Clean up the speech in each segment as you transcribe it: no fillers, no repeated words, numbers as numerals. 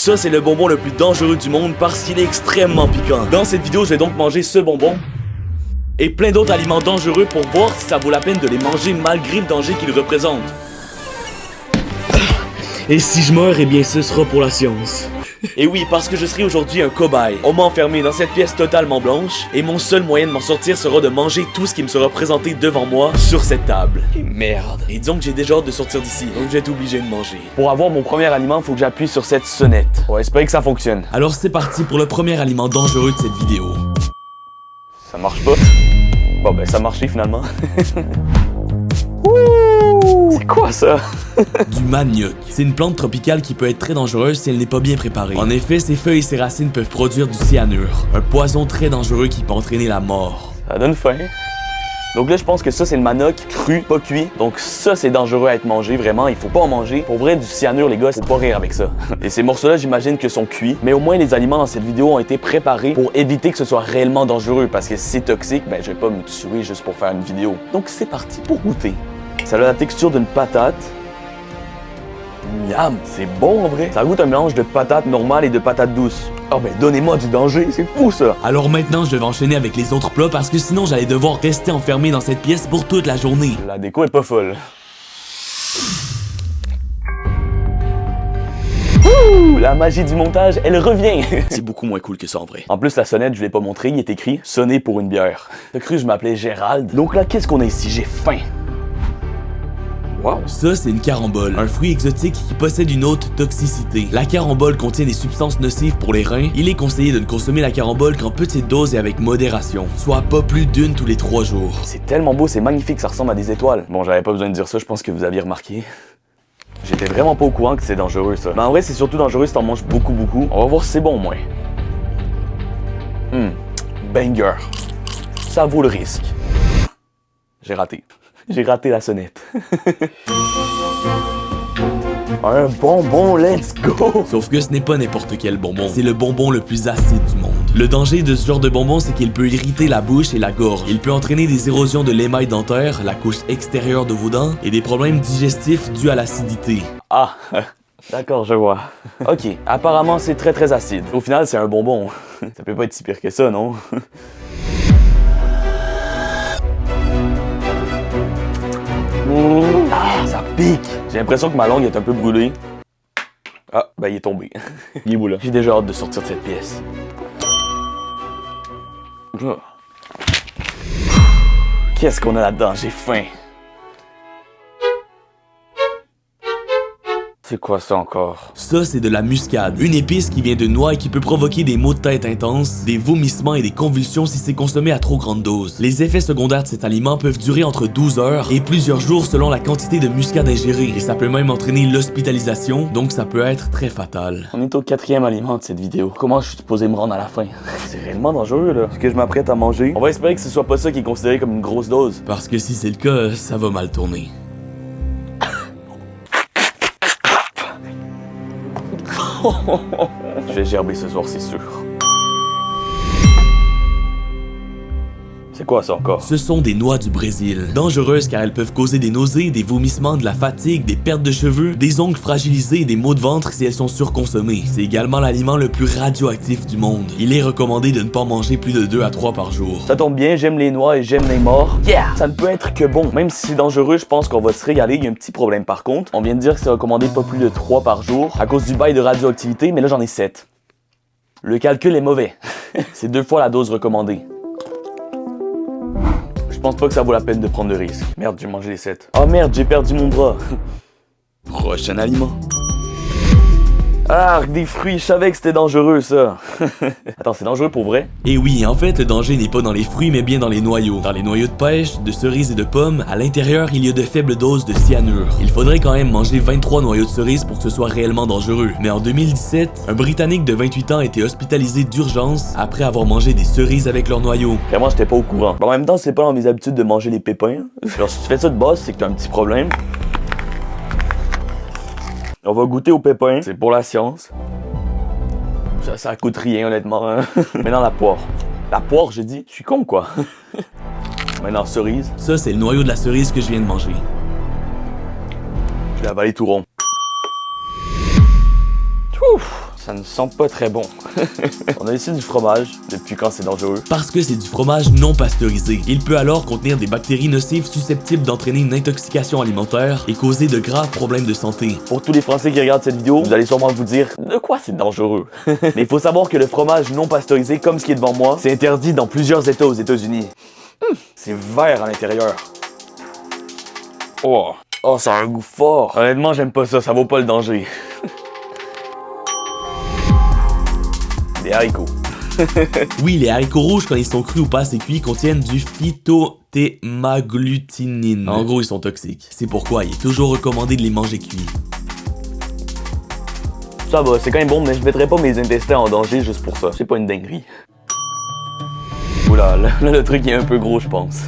Ça, c'est le bonbon le plus dangereux du monde parce qu'il est extrêmement piquant. Dans cette vidéo, je vais donc manger ce bonbon et plein d'autres aliments dangereux pour voir si ça vaut la peine de les manger malgré le danger qu'ils représentent. Et si je meurs, eh bien ce sera pour la science. Et oui, parce que je serai aujourd'hui un cobaye. On m'a enfermé dans cette pièce totalement blanche, et mon seul moyen de m'en sortir sera de manger tout ce qui me sera présenté devant moi sur cette table. Et merde. Et disons que j'ai déjà hâte de sortir d'ici, donc je vais être obligé de manger. Pour avoir mon premier aliment, faut que j'appuie sur cette sonnette. On va espérer que ça fonctionne. Alors c'est parti pour le premier aliment dangereux de cette vidéo. Ça marche pas. Bon ben ça a marché finalement. C'est quoi ça? Du manioc. C'est une plante tropicale qui peut être très dangereuse si elle n'est pas bien préparée. En effet, ses feuilles et ses racines peuvent produire du cyanure, un poison très dangereux qui peut entraîner la mort. Ça donne faim. Donc là, je pense que ça, c'est le manioc cru, pas cuit. Donc ça, c'est dangereux à être mangé, vraiment. Il faut pas en manger. Pour vrai, du cyanure, les gars, faut pas rire avec ça. Et ces morceaux-là, j'imagine que sont cuits. Mais au moins, les aliments dans cette vidéo ont été préparés pour éviter que ce soit réellement dangereux. Parce que si c'est toxique, ben je vais pas me tuer juste pour faire une vidéo. Donc c'est parti pour goûter. Ça a la texture d'une patate. Miam, c'est bon en vrai. Ça goûte un mélange de patate normale et de patate douce. Oh ben donnez-moi du danger, c'est fou ça. Alors maintenant je vais enchaîner avec les autres plats parce que sinon j'allais devoir rester enfermé dans cette pièce pour toute la journée. La déco est pas folle. Ouh, la magie du montage, elle revient. C'est beaucoup moins cool que ça en vrai. En plus la sonnette, je l'ai pas montré, il est écrit « Sonner pour une bière ». T'as cru que je m'appelais Gérald? Donc là, qu'est-ce qu'on a ici? J'ai faim. Wow. Ça, c'est une carambole, un fruit exotique qui possède une haute toxicité. La carambole contient des substances nocives pour les reins. Il est conseillé de ne consommer la carambole qu'en petite dose et avec modération, soit pas plus d'une tous les 3 jours. C'est tellement beau, c'est magnifique, ça ressemble à des étoiles. Bon, j'avais pas besoin de dire ça, je pense que vous aviez remarqué. J'étais vraiment pas au courant que c'est dangereux ça. Mais en vrai, c'est surtout dangereux si t'en manges beaucoup. On va voir si c'est bon au moins. Banger. Ça vaut le risque. J'ai raté. J'ai raté la sonnette. Un bonbon, let's go! Sauf que ce n'est pas n'importe quel bonbon, c'est le bonbon le plus acide du monde. Le danger de ce genre de bonbon, c'est qu'il peut irriter la bouche et la gorge. Il peut entraîner des érosions de l'émail dentaire, la couche extérieure de vos dents, et des problèmes digestifs dus à l'acidité. Ah, d'accord, je vois. Ok, apparemment c'est très acide. Au final, c'est un bonbon. Ça peut pas être si pire que ça, non? Ah, ça pique! J'ai l'impression que ma langue est un peu brûlée. Ah, ben il est tombé. Il est où là? J'ai déjà hâte de sortir de cette pièce. Qu'est-ce qu'on a là-dedans? J'ai faim. C'est quoi ça encore? Ça, c'est de la muscade, une épice qui vient de noix et qui peut provoquer des maux de tête intenses, des vomissements et des convulsions si c'est consommé à trop grande dose. Les effets secondaires de cet aliment peuvent durer entre 12 heures et plusieurs jours selon la quantité de muscade ingérée, et ça peut même entraîner l'hospitalisation, donc ça peut être très fatal. On est au 4e aliment de cette vidéo. Comment je suis supposé me rendre à la fin? C'est réellement dangereux là, ce que je m'apprête à manger. On va espérer que ce soit pas ça qui est considéré comme une grosse dose. Parce que si c'est le cas, ça va mal tourner. Je vais gerber ce soir, c'est sûr. C'est quoi ça encore? Ce sont des noix du Brésil. Dangereuses car elles peuvent causer des nausées, des vomissements, de la fatigue, des pertes de cheveux, des ongles fragilisés et des maux de ventre si elles sont surconsommées. C'est également l'aliment le plus radioactif du monde. Il est recommandé de ne pas en manger plus de 2 à 3 par jour. Ça tombe bien, j'aime les noix et j'aime les morts. Yeah! Ça ne peut être que bon. Même si c'est dangereux, je pense qu'on va se régaler. Il y a un petit problème par contre. On vient de dire que c'est recommandé pas plus de 3 par jour à cause du bail de radioactivité, mais là j'en ai 7. Le calcul est mauvais. C'est 2 fois la dose recommandée. Je pense pas que ça vaut la peine de prendre de risques. Merde, j'ai mangé les 7. Oh merde, j'ai perdu mon bras. Prochain aliment. Ah, des fruits, je savais que c'était dangereux ça. Attends, c'est dangereux pour vrai? Et oui, en fait, le danger n'est pas dans les fruits, mais bien dans les noyaux. Dans les noyaux de pêche, de cerises et de pommes, à l'intérieur, il y a de faibles doses de cyanure. Il faudrait quand même manger 23 noyaux de cerises pour que ce soit réellement dangereux. Mais en 2017, un Britannique de 28 ans a été hospitalisé d'urgence après avoir mangé des cerises avec leurs noyaux. Vraiment, j'étais pas au courant. En même temps, c'est pas dans mes habitudes de manger les pépins. Alors, si tu fais ça de base, c'est que t'as un petit problème. On va goûter aux pépins, c'est pour la science. Ça coûte rien honnêtement. Hein? Maintenant la poire. La poire, j'ai dit, je suis con quoi. Maintenant cerise. Ça c'est le noyau de la cerise que je viens de manger. Je l'ai avalé tout rond. Ouf, Ça ne sent pas très bon. On a ici du fromage. Depuis quand c'est dangereux? Parce que c'est du fromage non pasteurisé. Il peut alors contenir des bactéries nocives susceptibles d'entraîner une intoxication alimentaire et causer de graves problèmes de santé. Pour tous les Français qui regardent cette vidéo, vous allez sûrement vous dire de quoi c'est dangereux. Mais il faut savoir que le fromage non pasteurisé, comme ce qui est devant moi, c'est interdit dans plusieurs États aux États-Unis. C'est vert à l'intérieur. Oh, ça a un goût fort. Honnêtement, j'aime pas ça, ça vaut pas le danger. Des haricots. Oui, les haricots rouges, quand ils sont crus ou pas assez cuits, contiennent du phytothémagglutinin. En gros, ils sont toxiques. C'est pourquoi il est toujours recommandé de les manger cuits. Ça va, c'est quand même bon, mais je mettrais pas mes intestins en danger juste pour ça. C'est pas une dinguerie. Oula, là, le truc est un peu gros, je pense.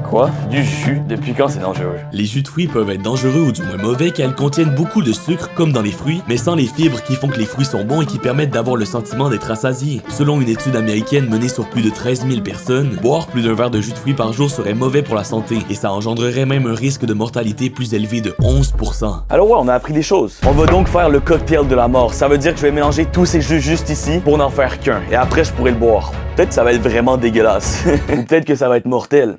Quoi? Du jus? Depuis quand c'est dangereux? Les jus de fruits peuvent être dangereux ou du moins mauvais car ils contiennent beaucoup de sucre comme dans les fruits, mais sans les fibres qui font que les fruits sont bons et qui permettent d'avoir le sentiment d'être rassasié. Selon une étude américaine menée sur plus de 13 000 personnes, boire plus d'un verre de jus de fruits par jour serait mauvais pour la santé et ça engendrerait même un risque de mortalité plus élevé de 11%. Alors ouais, on a appris des choses. On va donc faire le cocktail de la mort. Ça veut dire que je vais mélanger tous ces jus juste ici pour n'en faire qu'un. Et après, je pourrai le boire. Peut-être que ça va être vraiment dégueulasse. Ou peut-être que ça va être mortel.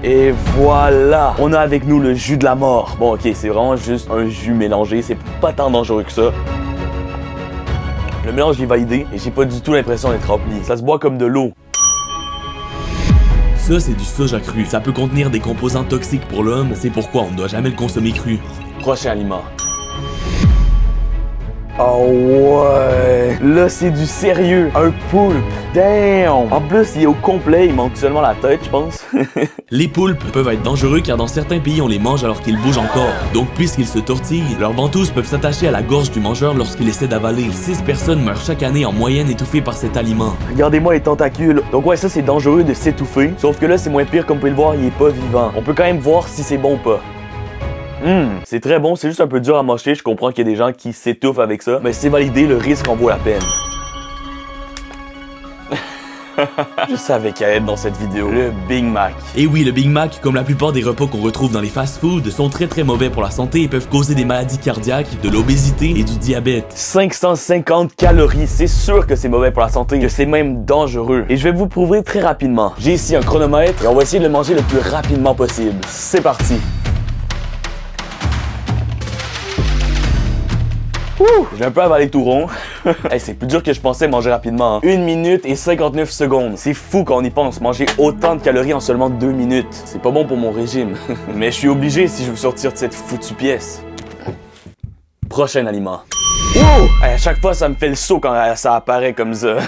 Et voilà, on a avec nous le jus de la mort. Bon, ok, c'est vraiment juste un jus mélangé, c'est pas tant dangereux que ça. Le mélange est validé et j'ai pas du tout l'impression d'être rempli. Ça se boit comme de l'eau. Ça, c'est du soja cru. Ça peut contenir des composants toxiques pour l'homme, c'est pourquoi on ne doit jamais le consommer cru. Prochain aliment. Oh ouais! Là, c'est du sérieux. Un poulpe. Damn! En plus, il est au complet. Il manque seulement la tête, je pense. Les poulpes peuvent être dangereux car dans certains pays, on les mange alors qu'ils bougent encore. Donc, puisqu'ils se tortillent, leurs ventouses peuvent s'attacher à la gorge du mangeur lorsqu'il essaie d'avaler. 6 personnes meurent chaque année en moyenne étouffées par cet aliment. Regardez-moi les tentacules. Donc ouais, ça, c'est dangereux de s'étouffer. Sauf que là, c'est moins pire. Comme vous pouvez le voir, il est pas vivant. On peut quand même voir si c'est bon ou pas. C'est très bon, c'est juste un peu dur à mâcher. Je comprends qu'il y a des gens qui s'étouffent avec ça, mais c'est validé, le risque en vaut la peine. Je savais qu'il allait être dans cette vidéo. Le Big Mac. Et oui, le Big Mac, comme la plupart des repas qu'on retrouve dans les fast-foods, sont très mauvais pour la santé et peuvent causer des maladies cardiaques, de l'obésité et du diabète. 550 calories, c'est sûr que c'est mauvais pour la santé, que c'est même dangereux. Et je vais vous prouver très rapidement. J'ai ici un chronomètre et on va essayer de le manger le plus rapidement possible. C'est parti. J'ai un peu avalé tout rond. Hey, c'est plus dur que je pensais manger rapidement. 1 minute et 59 secondes. C'est fou quand on y pense, manger autant de calories en seulement 2 minutes. C'est pas bon pour mon régime. Mais je suis obligé si je veux sortir de cette foutue pièce. Prochain aliment. Wow! Hey, à chaque fois, ça me fait le saut quand ça apparaît comme ça.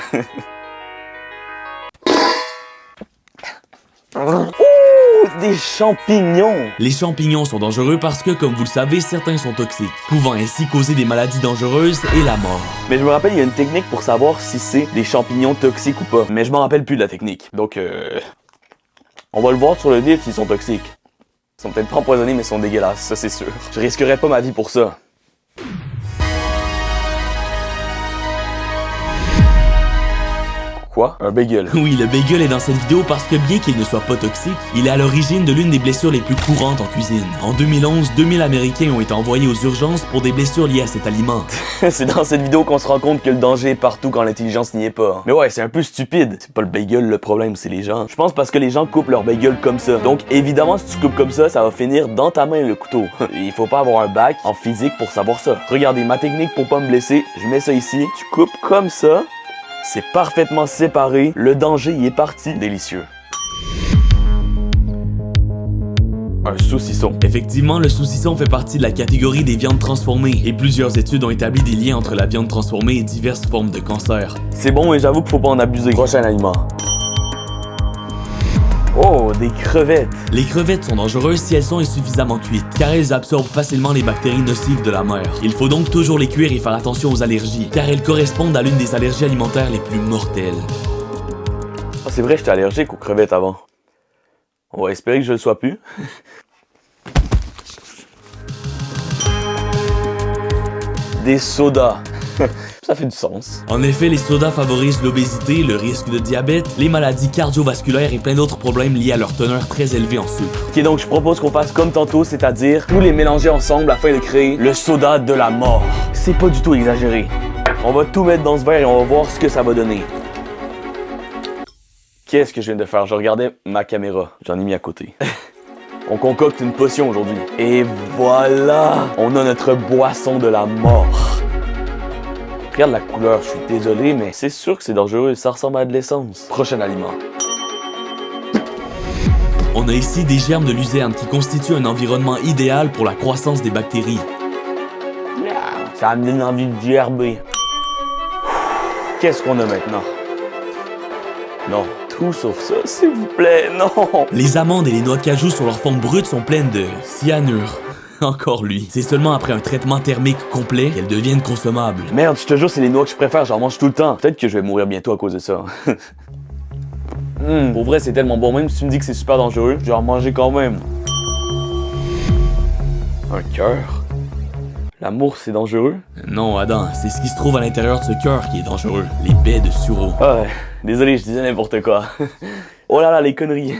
Des champignons! Les champignons sont dangereux parce que, comme vous le savez, certains sont toxiques, pouvant ainsi causer des maladies dangereuses et la mort. Mais je me rappelle, il y a une technique pour savoir si c'est des champignons toxiques ou pas. Mais je m'en rappelle plus de la technique. Donc, on va le voir sur le livre s'ils sont toxiques. Ils sont peut-être pas empoisonnés, mais ils sont dégueulasses, ça c'est sûr. Je risquerais pas ma vie pour ça. Quoi? Un bagel. Oui, le bagel est dans cette vidéo parce que bien qu'il ne soit pas toxique, il est à l'origine de l'une des blessures les plus courantes en cuisine. En 2011, 2000 Américains ont été envoyés aux urgences pour des blessures liées à cet aliment. C'est dans cette vidéo qu'on se rend compte que le danger est partout quand l'intelligence n'y est pas. Mais ouais, c'est un peu stupide. C'est pas le bagel le problème, c'est les gens. Je pense parce que les gens coupent leur bagel comme ça. Donc évidemment, si tu coupes comme ça va finir dans ta main le couteau. Il faut pas avoir un bac en physique pour savoir ça. Regardez, ma technique pour pas me blesser, je mets ça ici, tu coupes comme ça. C'est parfaitement séparé, le danger y est parti. Délicieux. Un saucisson. Effectivement, le saucisson fait partie de la catégorie des viandes transformées et plusieurs études ont établi des liens entre la viande transformée et diverses formes de cancer. C'est bon, mais j'avoue qu'il faut pas en abuser. Prochain aliment. Oh, des crevettes! Les crevettes sont dangereuses si elles sont insuffisamment cuites, car elles absorbent facilement les bactéries nocives de la mer. Il faut donc toujours les cuire et faire attention aux allergies, car elles correspondent à l'une des allergies alimentaires les plus mortelles. Ah, c'est vrai, j'étais allergique aux crevettes avant. On va espérer que je le sois plus. Des sodas. Ça fait du sens. En effet, les sodas favorisent l'obésité, le risque de diabète, les maladies cardiovasculaires et plein d'autres problèmes liés à leur teneur très élevée en sucre. Ok, donc je propose qu'on fasse comme tantôt, c'est-à-dire tous les mélanger ensemble afin de créer le soda de la mort. C'est pas du tout exagéré. On va tout mettre dans ce verre et on va voir ce que ça va donner. Qu'est-ce que je viens de faire? Je regardais ma caméra. J'en ai mis à côté. On concocte une potion aujourd'hui. Et voilà! On a notre boisson de la mort. Regarde la couleur, je suis désolé, mais c'est sûr que c'est dangereux. Ça ressemble à de l'essence. Prochain aliment. On a ici des germes de luzerne qui constituent un environnement idéal pour la croissance des bactéries. Ça me donne envie de gerber. Qu'est-ce qu'on a maintenant? Non. Tout sauf ça, s'il vous plaît, non! Les amandes et les noix de cajou sur leur forme brute sont pleines de cyanure. Encore lui. C'est seulement après un traitement thermique complet qu'elles deviennent consommables. Merde, je te jure, c'est les noix que je préfère, j'en mange tout le temps. Peut-être que je vais mourir bientôt à cause de ça. Pour vrai, c'est tellement bon, même si tu me dis que c'est super dangereux, je vais en manger quand même. Un cœur? L'amour, c'est dangereux? Non, Adam, c'est ce qui se trouve à l'intérieur de ce cœur qui est dangereux. Les baies de sureau. Ah ouais, désolé, je disais n'importe quoi. Oh là là, les conneries.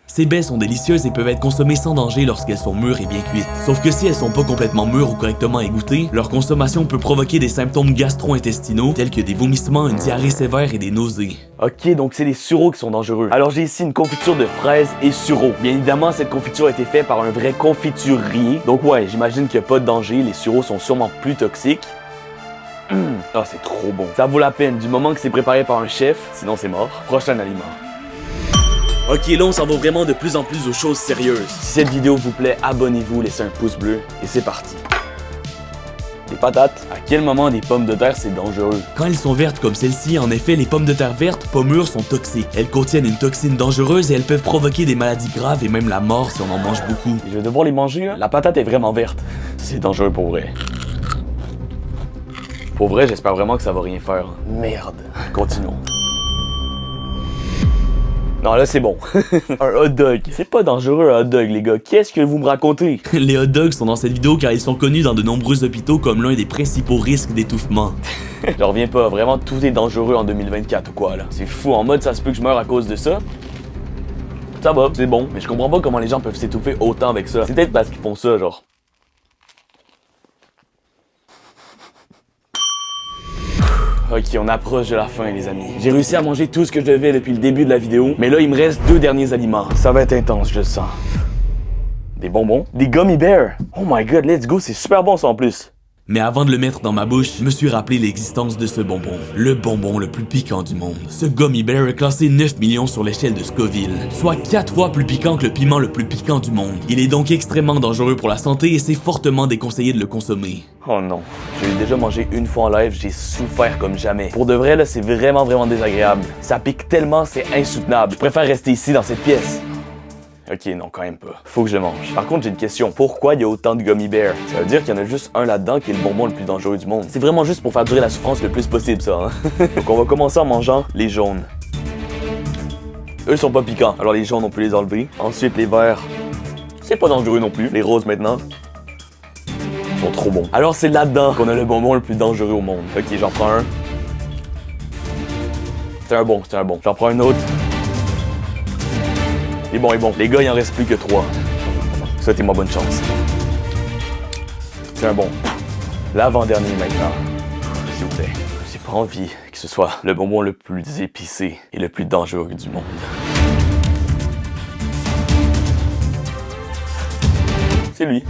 Ces baies sont délicieuses et peuvent être consommées sans danger lorsqu'elles sont mûres et bien cuites. Sauf que si elles sont pas complètement mûres ou correctement égouttées, leur consommation peut provoquer des symptômes gastro-intestinaux tels que des vomissements, une diarrhée sévère et des nausées. Ok, donc c'est les sureaux qui sont dangereux. Alors j'ai ici une confiture de fraises et sureaux. Bien évidemment, cette confiture a été faite par un vrai confiturier. Donc ouais, j'imagine qu'il n'y a pas de danger, les sureaux sont sûrement plus toxiques. Ah, c'est trop bon. Ça vaut la peine du moment que c'est préparé par un chef, sinon c'est mort. Prochain aliment. Ok, là on s'en va vraiment de plus en plus aux choses sérieuses. Si cette vidéo vous plaît, abonnez-vous, laissez un pouce bleu et c'est parti. Des patates. À quel moment des pommes de terre c'est dangereux? Quand elles sont vertes comme celle-ci, en effet, les pommes de terre vertes, pas mûres, sont toxiques. Elles contiennent une toxine dangereuse et elles peuvent provoquer des maladies graves et même la mort si on en mange beaucoup. Je vais devoir les manger, là. La patate est vraiment verte. C'est dangereux pour vrai. Pour vrai, j'espère vraiment que ça va rien faire. Merde. Continuons. Non, là, c'est bon. Un hot dog. C'est pas dangereux, un hot dog, les gars. Qu'est-ce que vous me racontez? Les hot dogs sont dans cette vidéo car ils sont connus dans de nombreux hôpitaux comme l'un des principaux risques d'étouffement. J'en reviens pas. Vraiment, tout est dangereux en 2024 ou quoi, là. C'est fou. En mode, ça se peut que je meure à cause de ça. Ça va, c'est bon. Mais je comprends pas comment les gens peuvent s'étouffer autant avec ça. C'est peut-être parce qu'ils font ça, genre. Ok, on approche de la fin, les amis. J'ai réussi à manger tout ce que je devais depuis le début de la vidéo, mais là, il me reste 2 derniers aliments. Ça va être intense, je le sens. Des bonbons? Des gummy bears? Oh my god, let's go, c'est super bon ça en plus. Mais avant de le mettre dans ma bouche, je me suis rappelé l'existence de ce bonbon. Le bonbon le plus piquant du monde. Ce gummy bear est classé 9 millions sur l'échelle de Scoville, soit 4 fois plus piquant que le piment le plus piquant du monde. Il est donc extrêmement dangereux pour la santé et c'est fortement déconseillé de le consommer. Oh non, je l'ai déjà mangé une fois en live, j'ai souffert comme jamais. Pour de vrai, là, c'est vraiment désagréable. Ça pique tellement, c'est insoutenable. Je préfère rester ici dans cette pièce. Ok, non, quand même pas. Faut que je le mange. Par contre, j'ai une question. Pourquoi il y a autant de gummy bears? Ça veut dire qu'il y en a juste un là-dedans qui est le bonbon le plus dangereux du monde. C'est vraiment juste pour faire durer la souffrance le plus possible, ça. Hein? Donc, on va commencer en mangeant les jaunes. Eux sont pas piquants, alors les jaunes, on peut les enlever. Ensuite, les verts. C'est pas dangereux non plus. Les roses, maintenant. Ils sont trop bons. Alors, c'est là-dedans qu'on a le bonbon le plus dangereux au monde. Ok, j'en prends un. C'est un bon. J'en prends un autre. Et bon, les gars, il en reste plus que 3. Souhaitez-moi bonne chance. C'est un bon. L'avant-dernier maintenant. S'il vous plaît. J'ai pas envie que ce soit le bonbon le plus épicé et le plus dangereux du monde. C'est lui.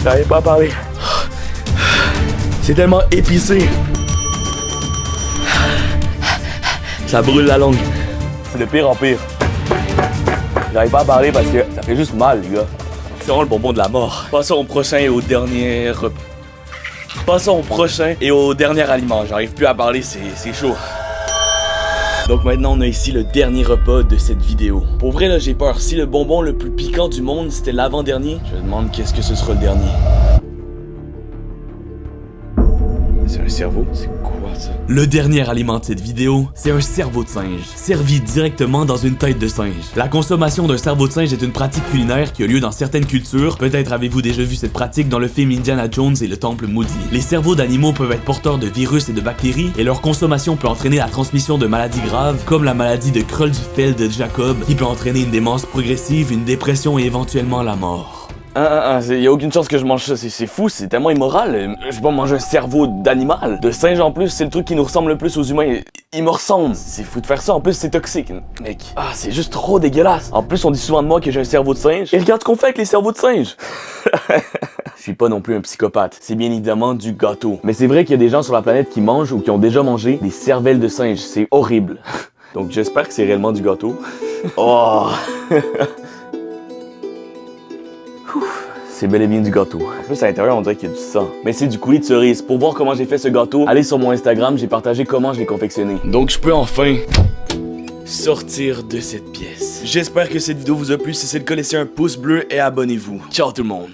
J'arrive pas à parler. C'est tellement épicé. Ça brûle la langue. C'est de pire en pire. J'arrive pas à parler parce que ça fait juste mal, les gars. C'est vraiment le bonbon de la mort. Passons au prochain et au dernier repas. Passons au prochain et au dernier aliment. J'arrive plus à parler, c'est chaud. Donc maintenant, on a ici le dernier repas de cette vidéo. Pour vrai, là, j'ai peur. Si le bonbon le plus piquant du monde, c'était l'avant-dernier, je me demande qu'est-ce que ce sera le dernier. C'est un cerveau? C'est quoi ça? Le dernier aliment de cette vidéo, c'est un cerveau de singe, servi directement dans une tête de singe. La consommation d'un cerveau de singe est une pratique culinaire qui a lieu dans certaines cultures. Peut-être avez-vous déjà vu cette pratique dans le film Indiana Jones et le temple maudit. Les cerveaux d'animaux peuvent être porteurs de virus et de bactéries, et leur consommation peut entraîner la transmission de maladies graves, comme la maladie de Creutzfeldt-Jakob, qui peut entraîner une démence progressive, une dépression et éventuellement la mort. Y a aucune chance que je mange ça, c'est fou, c'est tellement immoral. Je vais pas manger un cerveau d'animal. De singe en plus, c'est le truc qui nous ressemble le plus aux humains. Il me ressemble. C'est fou de faire ça, en plus c'est toxique. Mec, c'est juste trop dégueulasse. En plus, on dit souvent de moi que j'ai un cerveau de singe. Et regarde ce qu'on fait avec les cerveaux de singe. Je suis pas non plus un psychopathe. C'est bien évidemment du gâteau. Mais c'est vrai qu'il y a des gens sur la planète qui mangent ou qui ont déjà mangé des cervelles de singe. C'est horrible. Donc j'espère que c'est réellement du gâteau. Oh. C'est bel et bien du gâteau. En plus, à l'intérieur, on dirait qu'il y a du sang. Mais c'est du coulis de cerise. Pour voir comment j'ai fait ce gâteau, allez sur mon Instagram, j'ai partagé comment je l'ai confectionné. Donc, je peux enfin sortir de cette pièce. J'espère que cette vidéo vous a plu. Si c'est le cas, laissez un pouce bleu et abonnez-vous. Ciao tout le monde!